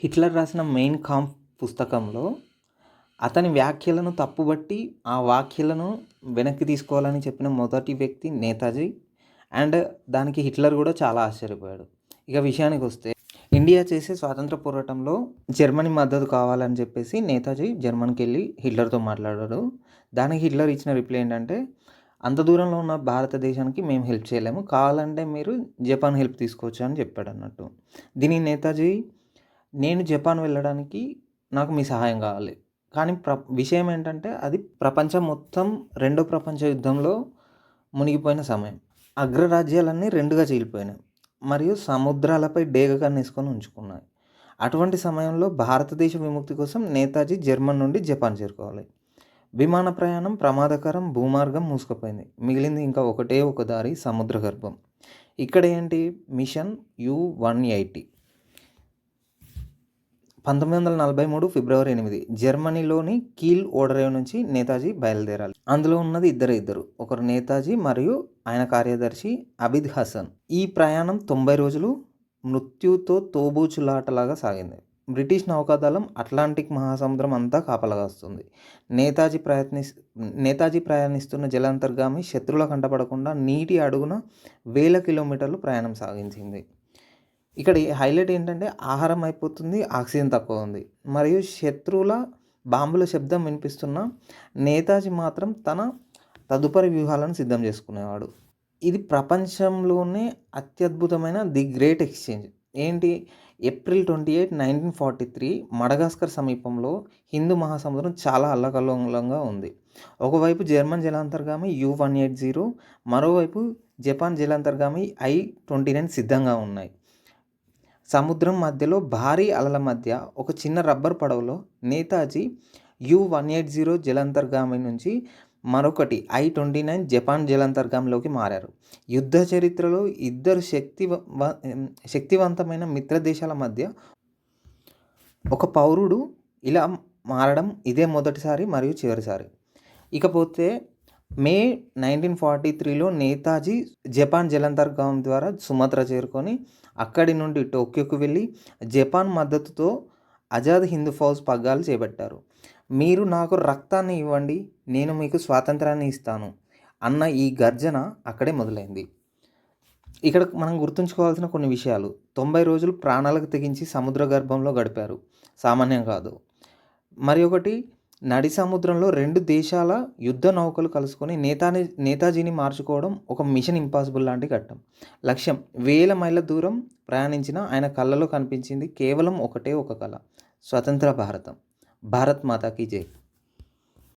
Hitler రాసిన 'main కాంఫ్' పుస్తకంలో అతని వ్యాఖ్యలను తప్పుబట్టి, ఆ వ్యాఖ్యలను వెనక్కి తీసుకోవాలని చెప్పిన మొదటి వ్యక్తి నేతాజీ. అండ్ దానికి హిట్లర్ కూడా చాలా ఆశ్చర్యపోయాడు. ఇక విషయానికొస్తే, ఇండియా చేసే స్వాతంత్ర పోరాటంలో జర్మనీ మద్దతు కావాలని చెప్పేసి నేతాజీ జర్మనీకెళ్ళి హిట్లర్తో మాట్లాడాడు. దానికి హిట్లర్ ఇచ్చిన రిప్లై ఏంటంటే, అంత దూరంలో ఉన్న భారతదేశానికి మేము హెల్ప్ చేయలేము, కావాలంటే మీరు జపాన్ హెల్ప్ తీసుకోవచ్చు అని చెప్పాడన్నట్టు. దీనికి నేతాజీ, నేను జపాన్ వెళ్ళడానికి నాకు మీ సహాయం కావాలి. కానీ విషయం ఏంటంటే, అది ప్రపంచం మొత్తం రెండో ప్రపంచ యుద్ధంలో మునిగిపోయిన సమయం. అగ్రరాజ్యాలన్నీ రెండుగా చీలిపోయినాయి మరియు సముద్రాలపై డేగ కన్నేసుకొని ఉంచుకున్నాయి. అటువంటి సమయంలో భారతదేశ విముక్తి కోసం నేతాజీ జర్మన్ నుండి జపాన్ చేరుకోవాలి. విమాన ప్రయాణం ప్రమాదకరం, భూమార్గం మూసుకుపోయింది. మిగిలింది ఇంకా ఒకటే ఒక దారి, సముద్ర గర్భం. ఇక్కడ ఏంటి, మిషన్ U-180. 1943 ఫిబ్రవరి 8 జర్మనీలోని కీల్ ఓడరేవు నుంచి నేతాజీ బయలుదేరాలి. అందులో ఉన్నది ఇద్దరు, ఒకరు నేతాజీ మరియు ఆయన కార్యదర్శి అబిద్ హసన్. ఈ ప్రయాణం 90 రోజులు మృత్యుతో తోబూచులాటలాగా సాగింది. బ్రిటిష్ నౌకాదళం అట్లాంటిక్ మహాసముద్రం అంతా కాపలాగాస్తుంది. నేతాజీ ప్రయాణిస్తున్న జలాంతర్గామి శత్రువుల కంటపడకుండా నీటి అడుగున వేల కిలోమీటర్లు ప్రయాణం సాగించింది. ఇక్కడ హైలైట్ ఏంటంటే, ఆహారం అయిపోతుంది, ఆక్సిజన్ తక్కువ ఉంది మరియు శత్రువుల బాంబుల శబ్దం వినిపిస్తున్న నేతాజీ మాత్రం తన తదుపరి వ్యూహాలను సిద్ధం చేసుకునేవాడు. ఇది ప్రపంచంలోనే అత్యద్భుతమైన ది గ్రేట్ ఎక్స్చేంజ్. ఏంటి, ఏప్రిల్ 28, 1943 మడగాస్కర్ సమీపంలో హిందూ మహాసముద్రం చాలా అల్లకల్లోలంగా ఉంది. ఒకవైపు జర్మన్ జలాంతర్గామి U-180, మరోవైపు జపాన్ జలాంతర్గామి I-29 సిద్ధంగా ఉన్నాయి. సముద్రం మధ్యలో భారీ అలల మధ్య ఒక చిన్న రబ్బర్ పడవలో నేతాజీ U-180 జలాంతర్గామి నుంచి మరొకటి I-29 జపాన్ జలాంతర్గామిలోకి మారారు. యుద్ధ చరిత్రలో ఇద్దరు శక్తివంతమైన మిత్ర దేశాల మధ్య ఒక పౌరుడు ఇలా మారడం ఇదే మొదటిసారి మరియు చివరిసారి. ఇకపోతే మే 1943లో నేతాజీ జపాన్ జలాంతర్గామి ద్వారా సుమత్రా చేరుకొని అక్కడి నుండి టోక్యోకు వెళ్ళి జపాన్ మద్దతుతో ఆజాద్ హింద్ ఫౌజ్ పగ్గాలు చేపట్టారు. మీరు నాకు రక్తాన్ని ఇవ్వండి, నేను మీకు స్వాతంత్రాన్ని ఇస్తాను అన్న ఈ గర్జన అక్కడే మొదలైంది. ఇక్కడ మనం గుర్తుంచుకోవాల్సిన కొన్ని విషయాలు. 90 రోజులు ప్రాణాలకు తెగించి సముద్ర గర్భంలో గడిపారు, సామాన్యం కాదు. మరి ఒకటి, నడి సముద్రంలో రెండు దేశాల యుద్ధ నౌకలు కలుసుకొని నేతాజీని మార్చుకోవడం ఒక మిషన్ ఇంపాసిబుల్ లాంటి ఘట్టం. లక్ష్యం వేల మైళ్ళ దూరం ప్రయాణించిన ఆయన కళ్ళలో కనిపించింది కేవలం ఒకటే ఒక కళ, స్వతంత్ర భారతం. భారత్ మాతాకి జై.